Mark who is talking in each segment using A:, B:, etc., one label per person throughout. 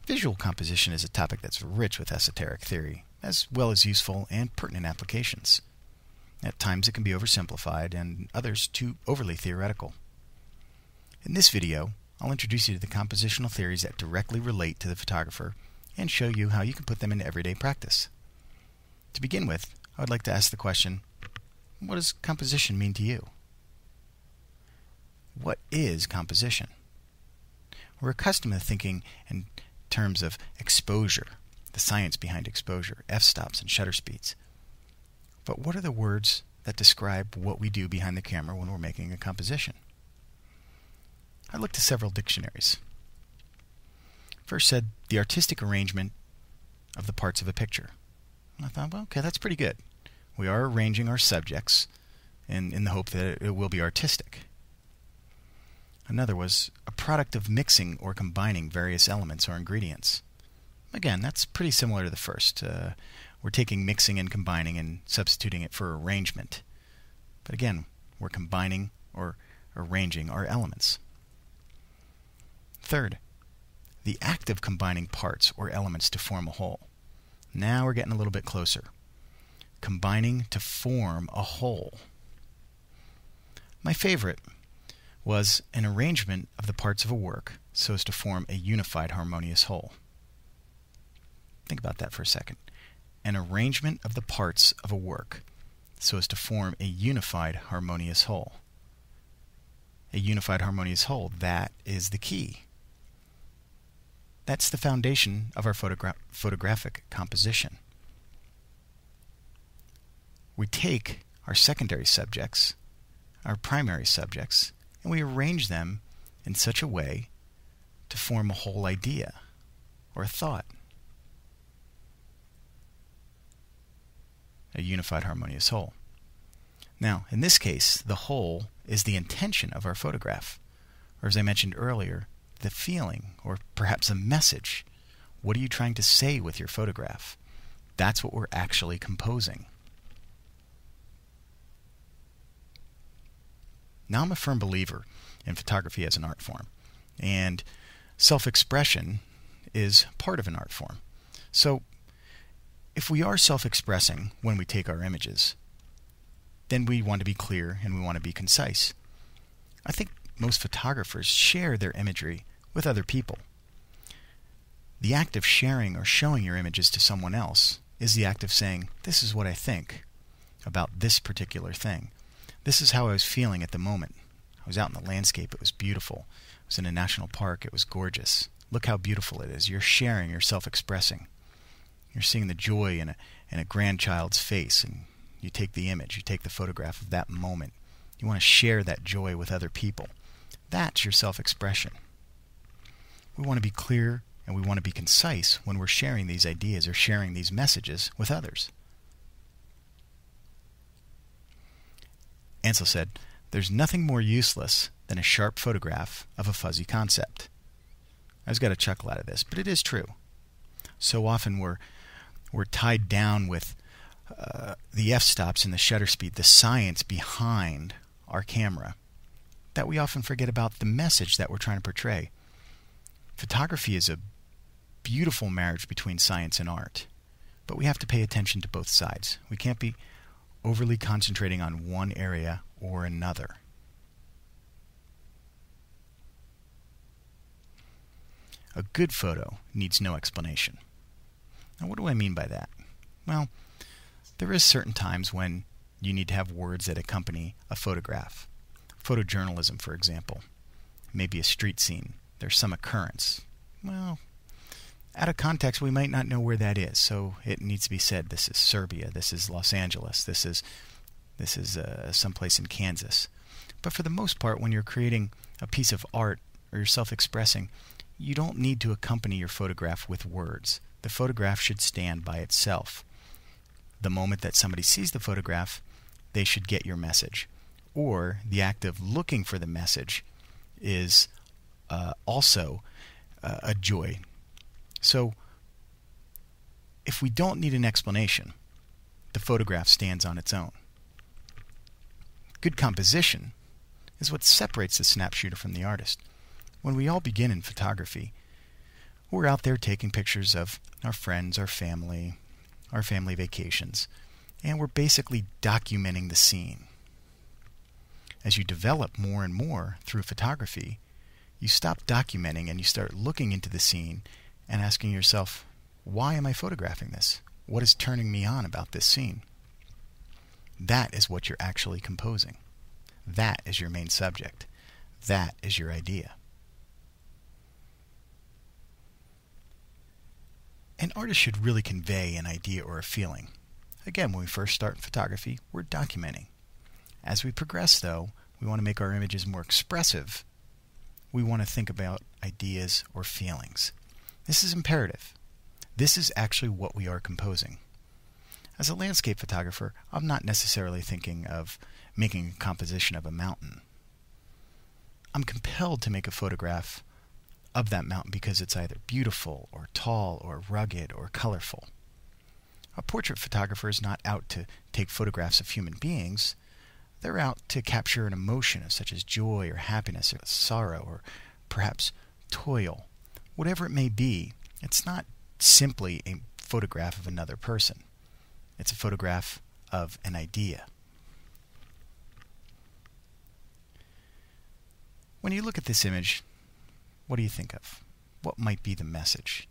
A: Visual composition is a topic that's rich with esoteric theory, as well as useful and pertinent applications. At times it can be oversimplified, and others too overly theoretical. In this video, I'll introduce you to the compositional theories that directly relate to the photographer and show you how you can put them into everyday practice. To begin with, I would like to ask the question, what does composition mean to you? What is composition? We're accustomed to thinking in terms of exposure, the science behind exposure, f-stops and shutter speeds. But what are the words that describe what we do behind the camera when we're making a composition? I looked to several dictionaries. First said, the artistic arrangement of the parts of a picture. And I thought, well, okay, that's pretty good. We are arranging our subjects in the hope that it will be artistic. Another was a product of mixing or combining various elements or ingredients. Again, that's pretty similar to the first. We're taking mixing and combining and substituting it for arrangement. But again, we're combining or arranging our elements. Third, the act of combining parts or elements to form a whole. Now we're getting a little bit closer. Combining to form a whole. My favorite was an arrangement of the parts of a work so as to form a unified harmonious whole. Think about that for a second. An arrangement of the parts of a work so as to form a unified harmonious whole. A unified harmonious whole, that is the key. That's the foundation of our photographic composition. We take our secondary subjects, our primary subjects, and we arrange them in such a way to form a whole idea or a thought. A unified harmonious whole. Now, in this case, the whole is the intention of our photograph, or as I mentioned earlier, the feeling, or perhaps a message. What are you trying to say with your photograph? That's what we're actually composing. Now, I'm a firm believer in photography as an art form, and self-expression is part of an art form. So, if we are self-expressing when we take our images, then we want to be clear and we want to be concise. I think most photographers share their imagery with other people. The act of sharing or showing your images to someone else is the act of saying, this is what I think about this particular thing. This is how I was feeling at the moment. I was out in the landscape. It was beautiful. I was in a national park. It was gorgeous. Look how beautiful it is. You're sharing. You're self-expressing. You're seeing the joy in a grandchild's face, and you take the image. You take the photograph of that moment. You want to share that joy with other people. That's your self-expression. We want to be clear and we want to be concise when we're sharing these ideas or sharing these messages with others. Ansel said, there's nothing more useless than a sharp photograph of a fuzzy concept. I just got a chuckle out of this, but it is true. So often we're tied down with the f-stops and the shutter speed, the science behind our camera, that we often forget about the message that we're trying to portray. Photography is a beautiful marriage between science and art, but we have to pay attention to both sides. We can't be overly concentrating on one area or another. A good photo needs no explanation. Now, what do I mean by that? Well, there is certain times when you need to have words that accompany a photograph. Photojournalism, for example. Maybe a street scene. There's some occurrence. Well, out of context, we might not know where that is, so it needs to be said, this is Serbia, this is Los Angeles, this is someplace in Kansas. But for the most part, when you're creating a piece of art or you're self-expressing, you don't need to accompany your photograph with words. The photograph should stand by itself. The moment that somebody sees the photograph, they should get your message. Or the act of looking for the message is also a joy. So if we don't need an explanation, the photograph stands on its own. Good composition is what separates the snap shooter from the artist. When we all begin in photography, We're out there taking pictures of our friends, our family vacations, and we're basically documenting the scene. As you develop more and more through photography, you stop documenting and you start looking into the scene and asking yourself, why am I photographing this? What is turning me on about this scene? That is what you're actually composing. That is your main subject. That is your idea. An artist should really convey an idea or a feeling. Again, when we first start in photography, we're documenting. As we progress, though, we want to make our images more expressive. We want to think about ideas or feelings. This is imperative. This is actually what we are composing. As a landscape photographer, I'm not necessarily thinking of making a composition of a mountain. I'm compelled to make a photograph of that mountain because it's either beautiful or tall or rugged or colorful. A portrait photographer is not out to take photographs of human beings. They're out to capture an emotion such as joy or happiness or sorrow or perhaps toil. Whatever it may be, it's not simply a photograph of another person. It's a photograph of an idea. When you look at this image, what do you think of? What might be the message?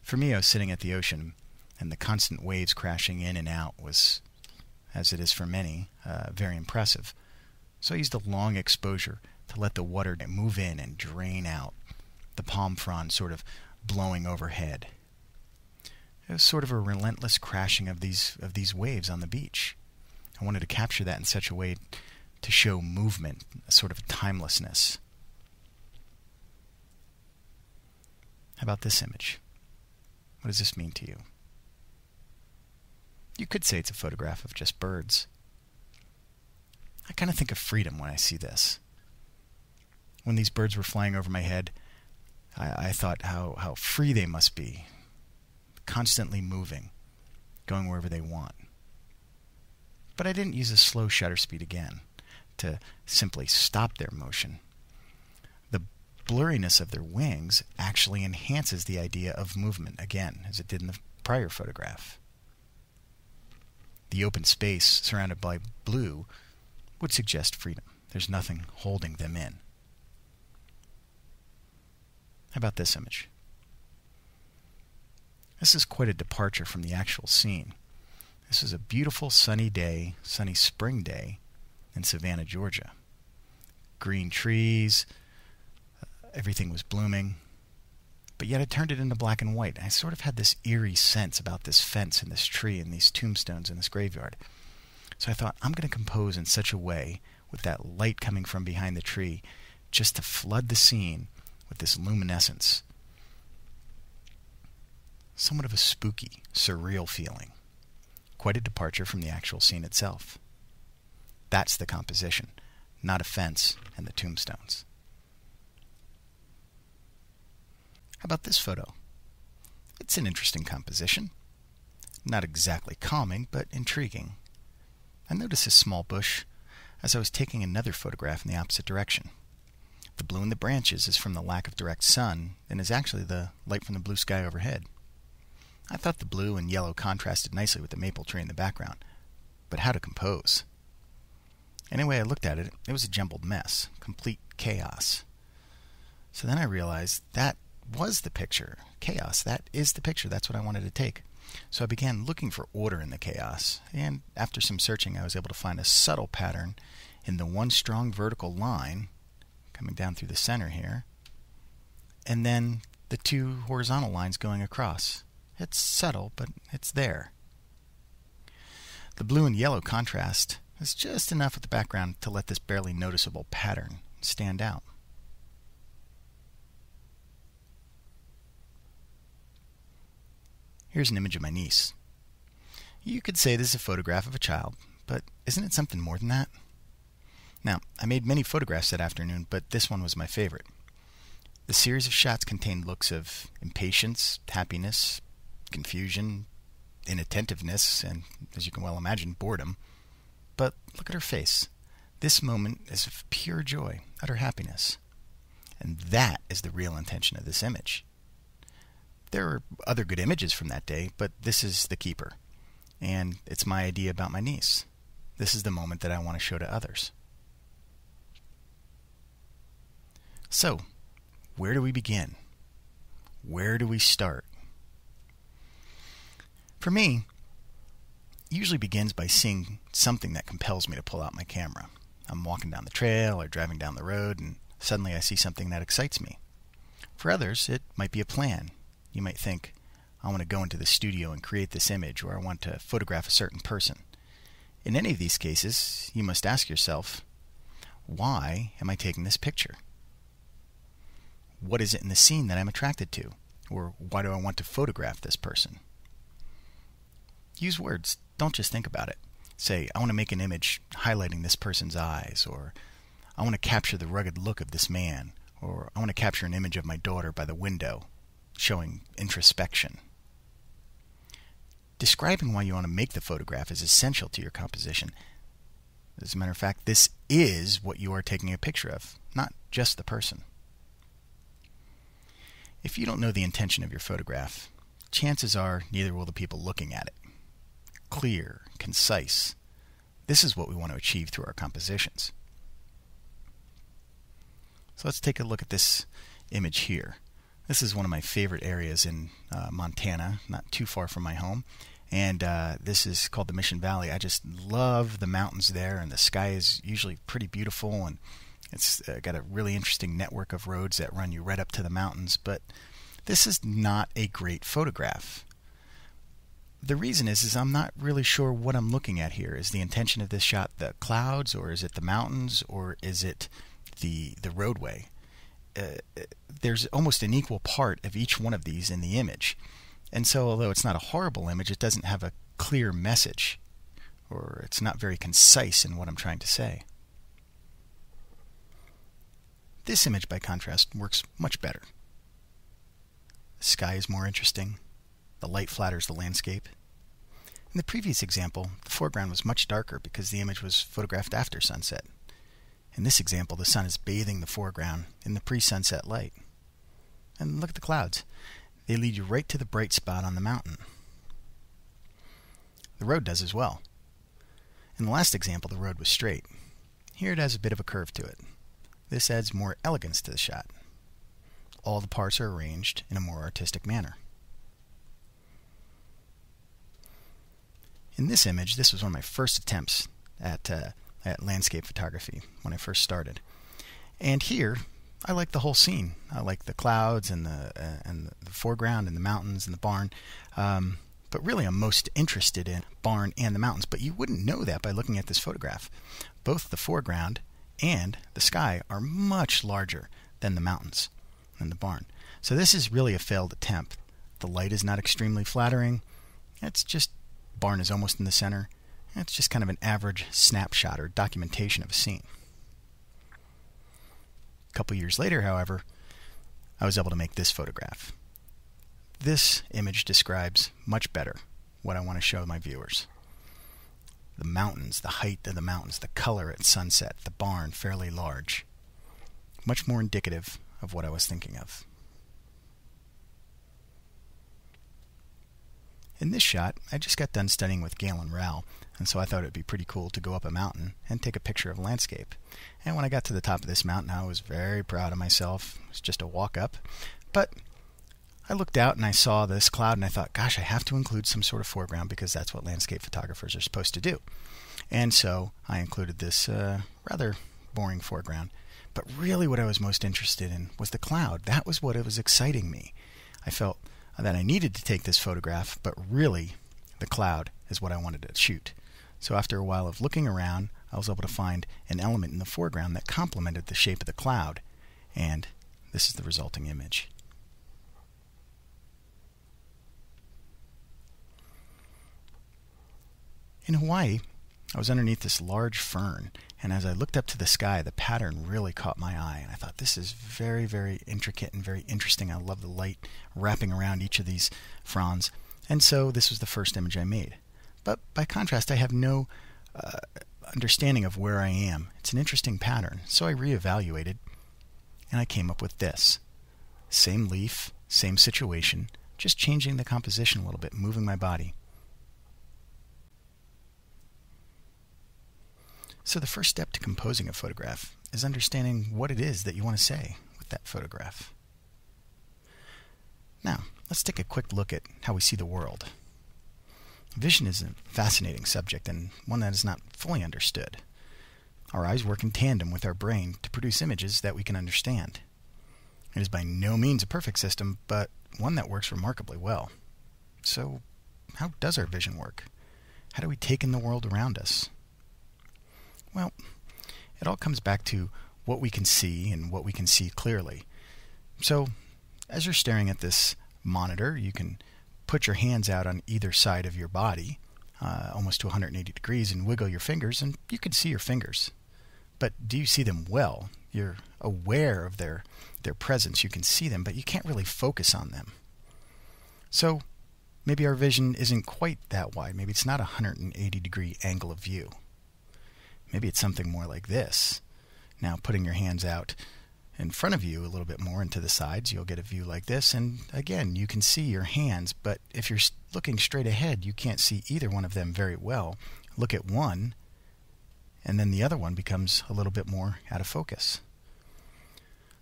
A: For me, I was sitting at the ocean, and the constant waves crashing in and out was, as it is for many, very impressive. So I used a long exposure to let the water move in and drain out, the palm fronds sort of blowing overhead. It was sort of a relentless crashing of these waves on the beach. I wanted to capture that in such a way to show movement, a sort of timelessness. How about this image? What does this mean to you? You could say it's a photograph of just birds. I kind of think of freedom when I see this. When these birds were flying over my head, I thought how free they must be, constantly moving, going wherever they want. But I didn't use a slow shutter speed again to simply stop their motion. The blurriness of their wings actually enhances the idea of movement again, as it did in the prior photograph. The open space surrounded by blue would suggest freedom. There's nothing holding them in. How about this image? This is quite a departure from the actual scene. This is a beautiful sunny day, sunny spring day in Savannah, Georgia. Green trees, everything was blooming, but yet I turned it into black and white. I sort of had this eerie sense about this fence and this tree and these tombstones in this graveyard. So I thought, I'm going to compose in such a way, with that light coming from behind the tree, just to flood the scene with this luminescence. Somewhat of a spooky, surreal feeling. Quite a departure from the actual scene itself. That's the composition, not a fence and the tombstones. How about this photo? It's an interesting composition. Not exactly calming, but intriguing. I noticed a small bush as I was taking another photograph in the opposite direction. The blue in the branches is from the lack of direct sun and is actually the light from the blue sky overhead. I thought the blue and yellow contrasted nicely with the maple tree in the background, but how to compose? Anyway, I looked at it. It was a jumbled mess, complete chaos. So then I realized that was the picture. Chaos, that is the picture. That's what I wanted to take. So I began looking for order in the chaos, and after some searching I was able to find a subtle pattern in the one strong vertical line coming down through the center here, and then the two horizontal lines going across. It's subtle, but it's there. The blue and yellow contrast is just enough with the background to let this barely noticeable pattern stand out. Here's an image of my niece. You could say this is a photograph of a child, but isn't it something more than that? Now, I made many photographs that afternoon, but this one was my favorite. The series of shots contained looks of impatience, happiness, confusion, inattentiveness, and, as you can well imagine, boredom. But look at her face. This moment is of pure joy, utter happiness. And that is the real intention of this image. There are other good images from that day, but this is the keeper. And it's my idea about my niece. This is the moment that I want to show to others. So, where do we begin? Where do we start? For me, it usually begins by seeing something that compels me to pull out my camera. I'm walking down the trail or driving down the road, and suddenly I see something that excites me. For others, it might be a plan. You might think, I want to go into the studio and create this image, or I want to photograph a certain person. In any of these cases, you must ask yourself, why am I taking this picture? What is it in the scene that I'm attracted to? Or why do I want to photograph this person? Use words. Don't just think about it. Say, I want to make an image highlighting this person's eyes, or I want to capture the rugged look of this man, or I want to capture an image of my daughter by the window, showing introspection. Describing why you want to make the photograph is essential to your composition. As a matter of fact, this is what you are taking a picture of, not just the person. If you don't know the intention of your photograph, chances are neither will the people looking at it. Clear, concise. This is what we want to achieve through our compositions. So let's take a look at this image here. This is one of my favorite areas in Montana, not too far from my home. And this is called the Mission Valley. I just love the mountains there, and the sky is usually pretty beautiful, and it's got a really interesting network of roads that run you right up to the mountains. But this is not a great photograph. The reason is I'm not really sure what I'm looking at here. Is the intention of this shot the clouds, or is it the mountains, or is it the roadway? There's almost an equal part of each one of these in the image. And so although it's not a horrible image, it doesn't have a clear message, or it's not very concise in what I'm trying to say. This image, by contrast, works much better. The sky is more interesting. The light flatters the landscape. In the previous example, the foreground was much darker because the image was photographed after sunset. In this example, the sun is bathing the foreground in the pre-sunset light. And look at the clouds. They lead you right to the bright spot on the mountain. The road does as well. In the last example, the road was straight. Here it has a bit of a curve to it. This adds more elegance to the shot. All the parts are arranged in a more artistic manner. In this image, this was one of my first attempts at landscape photography when I first started. And here, I like the whole scene. I like the clouds and the foreground and the mountains and the barn. But really, I'm most interested in barn and the mountains. But you wouldn't know that by looking at this photograph. Both the foreground and the sky are much larger than the mountains and the barn. So this is really a failed attempt. The light is not extremely flattering. It's just barn is almost in the center. It's just kind of an average snapshot or documentation of a scene. A couple years later, however, I was able to make this photograph. This image describes much better what I want to show my viewers. The mountains, the height of the mountains, the color at sunset, the barn fairly large. Much more indicative of what I was thinking of. In this shot, I just got done studying with Galen Rowell, and so I thought it would be pretty cool to go up a mountain and take a picture of a landscape. And when I got to the top of this mountain, I was very proud of myself. It was just a walk up. But I looked out and I saw this cloud, and I thought, gosh, I have to include some sort of foreground because that's what landscape photographers are supposed to do. And so I included this rather boring foreground. But really what I was most interested in was the cloud. That was what was exciting me. I felt that I needed to take this photograph, but really the cloud is what I wanted to shoot. So after a while of looking around, I was able to find an element in the foreground that complemented the shape of the cloud, and this is the resulting image. In Hawaii, I was underneath this large fern, and as I looked up to the sky, the pattern really caught my eye, and I thought, this is very, very intricate and very interesting. I love the light wrapping around each of these fronds, and so this was the first image I made. But by contrast, I have no understanding of where I am. It's an interesting pattern, so I reevaluated, and I came up with this. Same leaf, same situation, just changing the composition a little bit, moving my body. So the first step to composing a photograph is understanding what it is that you want to say with that photograph. Now, let's take a quick look at how we see the world. Vision is a fascinating subject and one that is not fully understood. Our eyes work in tandem with our brain to produce images that we can understand. It is by no means a perfect system, but one that works remarkably well. So, how does our vision work? How do we take in the world around us? Well, it all comes back to what we can see and what we can see clearly. So, as you're staring at this monitor, you can put your hands out on either side of your body, almost to 180 degrees, and wiggle your fingers, and you can see your fingers. But do you see them well? You're aware of their presence. You can see them, but you can't really focus on them. So, maybe our vision isn't quite that wide. Maybe it's not a 180-degree angle of view. Maybe it's something more like this. Now, putting your hands out in front of you a little bit more and to the sides, you'll get a view like this. And again, you can see your hands, but if you're looking straight ahead, you can't see either one of them very well. Look at one, and then the other one becomes a little bit more out of focus.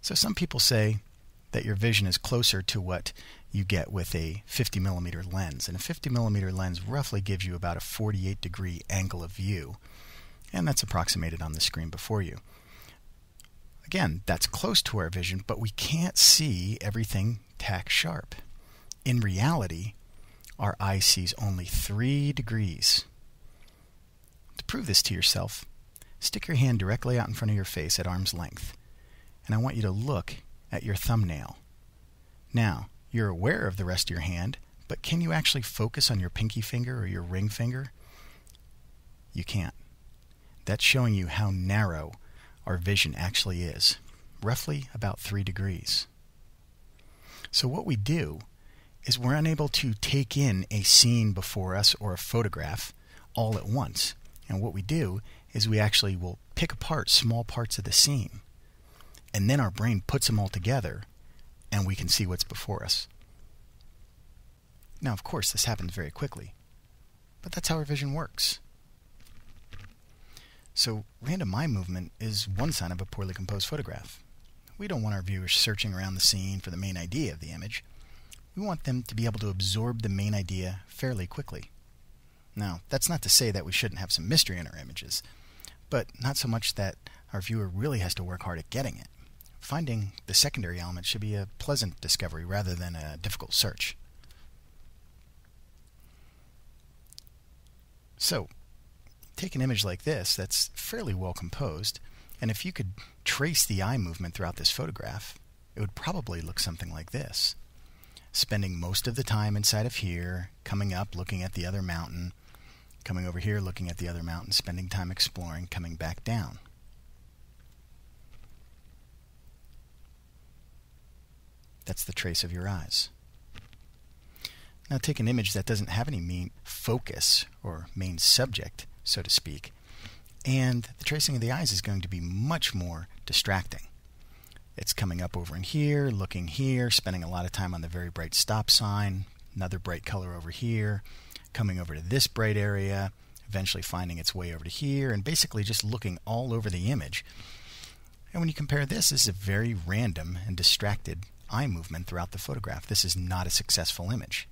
A: So some people say that your vision is closer to what you get with a 50-millimeter lens. And a 50-millimeter lens roughly gives you about a 48-degree angle of view. And that's approximated on the screen before you. Again, that's close to our vision, but we can't see everything tack sharp. In reality, our eye sees only 3 degrees. To prove this to yourself, stick your hand directly out in front of your face at arm's length, and I want you to look at your thumbnail. Now, you're aware of the rest of your hand, but can you actually focus on your pinky finger or your ring finger? You can't. That's showing you how narrow our vision actually is, roughly about 3 degrees. So what we do is we're unable to take in a scene before us or a photograph all at once. And what we do is we actually will pick apart small parts of the scene, and then our brain puts them all together, and we can see what's before us. Now, of course, this happens very quickly, but that's how our vision works. So, random eye movement is one sign of a poorly composed photograph. We don't want our viewers searching around the scene for the main idea of the image. We want them to be able to absorb the main idea fairly quickly. Now, that's not to say that we shouldn't have some mystery in our images, but not so much that our viewer really has to work hard at getting it. Finding the secondary element should be a pleasant discovery rather than a difficult search. So, take an image like this that's fairly well composed, and if you could trace the eye movement throughout this photograph, it would probably look something like this. Spending most of the time inside of here, coming up, looking at the other mountain, coming over here, looking at the other mountain, spending time exploring, coming back down. That's the trace of your eyes. Now take an image that doesn't have any main focus or main subject, so to speak, and the tracing of the eyes is going to be much more distracting. It's coming up over in here, looking here, spending a lot of time on the very bright stop sign, another bright color over here, coming over to this bright area, eventually finding its way over to here, and basically just looking all over the image. And when you compare this is a very random and distracted eye movement throughout the photograph. This is not a successful image.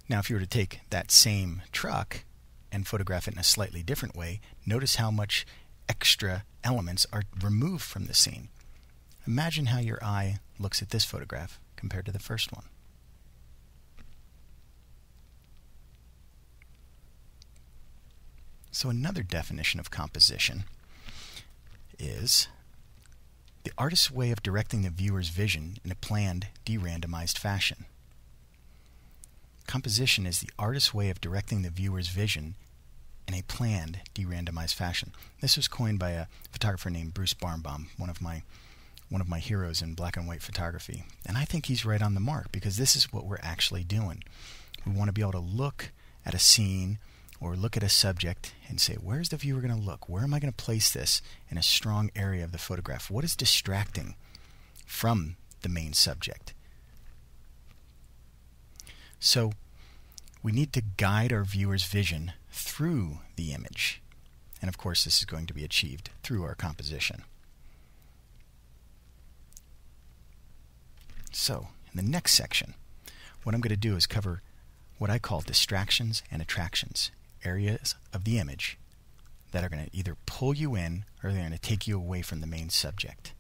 A: Now, if you were to take that same truck and photograph it in a slightly different way, notice how much extra elements are removed from the scene. Imagine how your eye looks at this photograph compared to the first one. So another definition of composition is the artist's way of directing the viewer's vision in a planned, de-randomized fashion. Composition is the artist's way of directing the viewer's vision in a planned, de-randomized fashion. This was coined by a photographer named Bruce Barnbaum, one of my heroes in black and white photography. And I think he's right on the mark, because this is what we're actually doing. We want to be able to look at a scene or look at a subject and say, where's the viewer going to look? Where am I going to place this in a strong area of the photograph? What is distracting from the main subject. So we need to guide our viewer's vision through the image. And of course, this is going to be achieved through our composition. So, in the next section, what I'm going to do is cover what I call distractions and attractions, areas of the image that are going to either pull you in or they're going to take you away from the main subject.